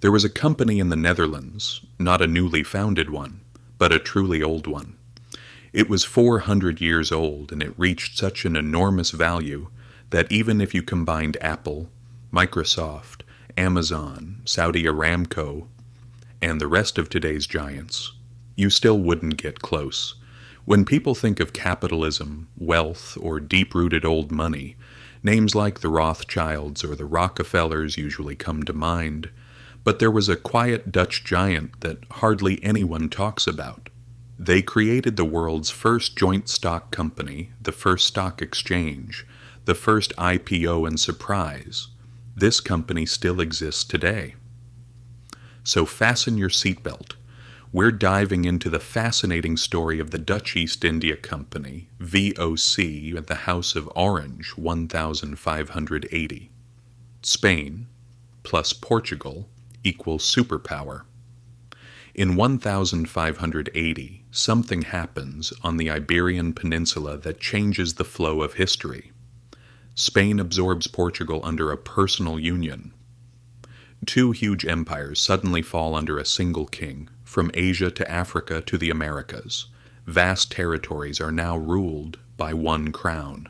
There was a company in the Netherlands, not a newly founded one, but a truly old one. It was 400 years old, and it reached such an enormous value that even if you combined Apple, Microsoft, Amazon, Saudi Aramco, and the rest of today's giants, you still wouldn't get close. When people think of capitalism, wealth, or deep-rooted old money, names like the Rothschilds or the Rockefellers usually come to mind, but there was a quiet Dutch giant that hardly anyone talks about. They created the world's first joint stock company, the first stock exchange, the first IPO and surprise. This company still exists today. So fasten your seatbelt. We're diving into the fascinating story of the Dutch East India Company, VOC, at the House of Orange, 1580. Spain plus Portugal equals superpower. In 1580, something happens on the Iberian Peninsula that changes the flow of history. Spain absorbs Portugal under a personal union. Two huge empires suddenly fall under a single king, from Asia to Africa to the Americas. Vast territories are now ruled by one crown.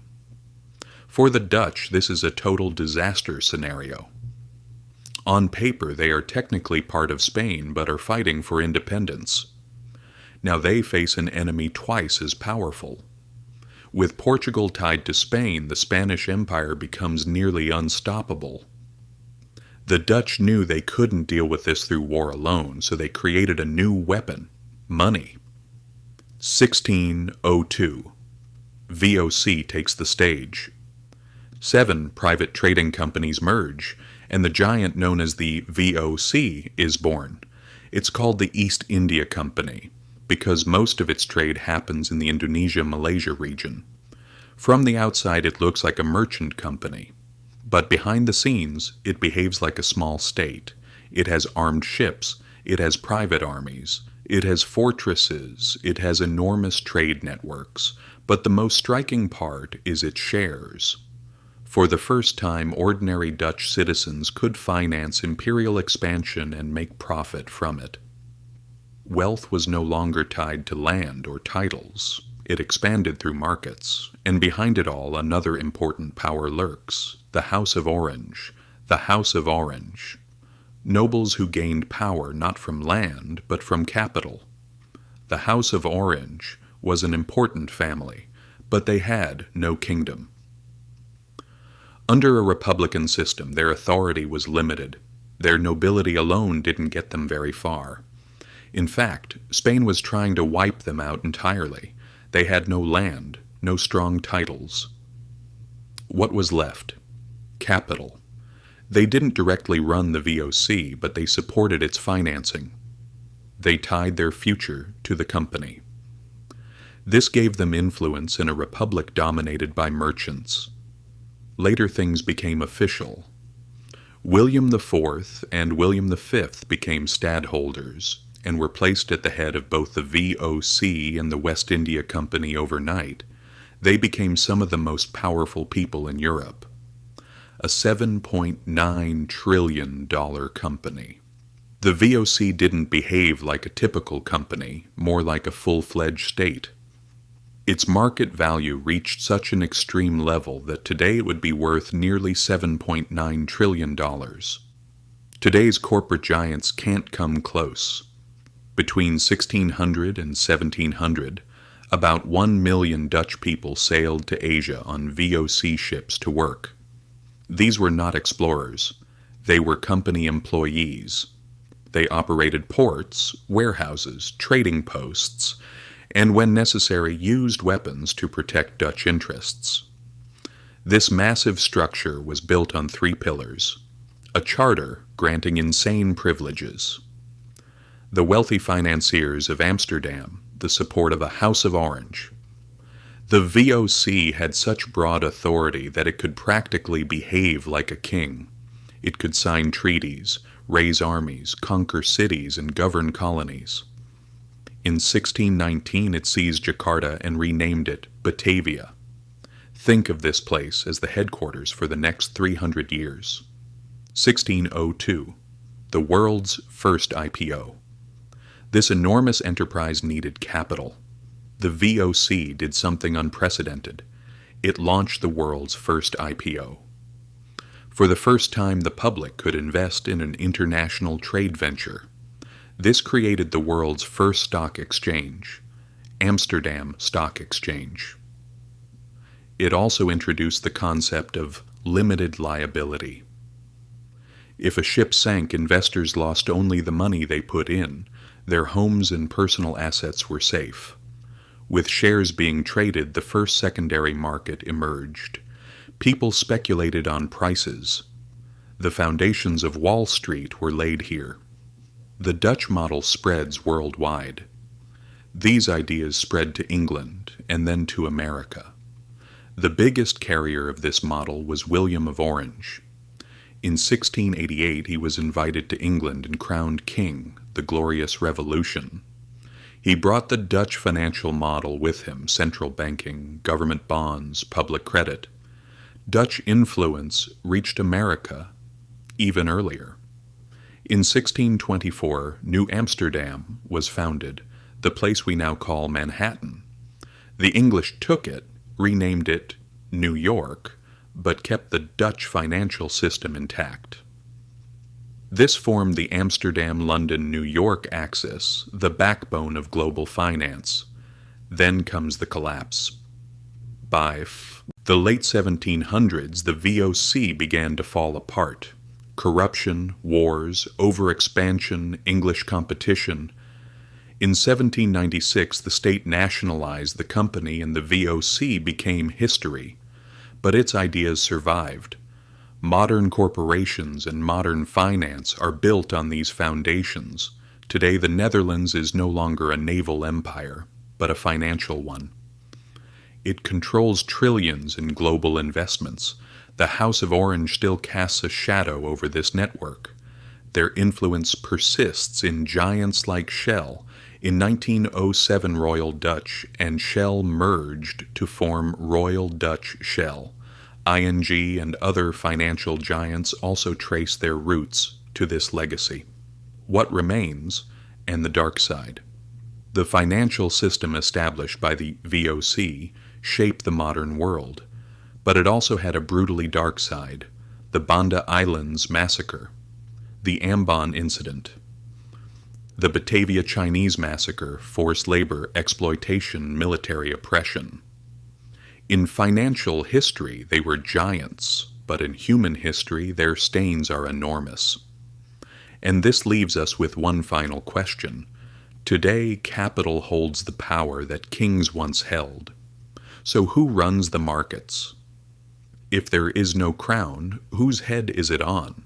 For the Dutch, this is a total disaster scenario. On paper, they are technically part of Spain, but are fighting for independence. Now they face an enemy twice as powerful. With Portugal tied to Spain, the Spanish Empire becomes nearly unstoppable. The Dutch knew they couldn't deal with this through war alone, so they created a new weapon: money. 1602. VOC takes the stage. 7 private trading companies merge, and the giant known as the VOC is born. It's called the East India Company, because most of its trade happens in the Indonesia-Malaysia region. From the outside, it looks like a merchant company. But behind the scenes, it behaves like a small state. It has armed ships, it has private armies, it has fortresses, it has enormous trade networks. But the most striking part is its shares. For the first time, ordinary Dutch citizens could finance imperial expansion and make profit from it. Wealth was no longer tied to land or titles. It expanded through markets, and behind it all another important power lurks: the House of Orange. The House of Orange. Nobles who gained power not from land, but from capital. The House of Orange was an important family, but they had no kingdom. Under a republican system, their authority was limited. Their nobility alone didn't get them very far. In fact, Spain was trying to wipe them out entirely. They had no land, no strong titles. What was left? Capital. They didn't directly run the VOC, but they supported its financing. They tied their future to the company. This gave them influence in a republic dominated by merchants. Later things became official. William IV and William V became stadholders and were placed at the head of both the VOC and the West India Company overnight. They became some of the most powerful people in Europe. A $7.9 trillion company. The VOC didn't behave like a typical company, more like a full-fledged state. Its market value reached such an extreme level that today it would be worth nearly $7.9 trillion. Today's corporate giants can't come close. Between 1600 and 1700, about 1 million Dutch people sailed to Asia on VOC ships to work. These were not explorers. They were company employees. They operated ports, warehouses, trading posts, and when necessary used weapons to protect Dutch interests. This massive structure was built on 3 pillars: a charter granting insane privileges, the wealthy financiers of Amsterdam, the support of a House of Orange. The VOC had such broad authority that it could practically behave like a king. It could sign treaties, raise armies, conquer cities, and govern colonies. In 1619, it seized Jakarta and renamed it Batavia. Think of this place as the headquarters for the next 300 years. 1602. the world's first IPO. This enormous enterprise needed capital. The VOC did something unprecedented. It launched the world's first IPO. For the first time, the public could invest in an international trade venture. This created the world's first stock exchange, Amsterdam Stock Exchange. It also introduced the concept of limited liability. If a ship sank, investors lost only the money they put in. Their homes and personal assets were safe. With shares being traded, the first secondary market emerged. People speculated on prices. The foundations of Wall Street were laid here. The Dutch model spreads worldwide. These ideas spread to England and then to America. The biggest carrier of this model was William of Orange. In 1688 he was invited to England and crowned king, the Glorious Revolution. He brought the Dutch financial model with him: central banking, government bonds, public credit. Dutch influence reached America even earlier. In 1624, New Amsterdam was founded, the place we now call Manhattan. The English took it, renamed it New York, but kept the Dutch financial system intact. This formed the Amsterdam-London-New York axis, the backbone of global finance. Then comes the collapse. By the late 1700s, the VOC began to fall apart. Corruption, wars, overexpansion, English competition. In 1796, the state nationalized the company and the VOC became history. But its ideas survived. Modern corporations and modern finance are built on these foundations. Today, the Netherlands is no longer a naval empire, but a financial one. It controls trillions in global investments. The House of Orange still casts a shadow over this network. Their influence persists in giants like Shell. In 1907, Royal Dutch and Shell merged to form Royal Dutch Shell. ING and other financial giants also trace their roots to this legacy. What remains, and the dark side. The financial system established by the VOC shaped the modern world, but it also had a brutally dark side: the Banda Islands massacre, the Ambon incident, the Batavia Chinese massacre, forced labor, exploitation, military oppression. In financial history, they were giants, but in human history, their stains are enormous. And this leaves us with one final question. Today, capital holds the power that kings once held. So who runs the markets? If there is no crown, whose head is it on?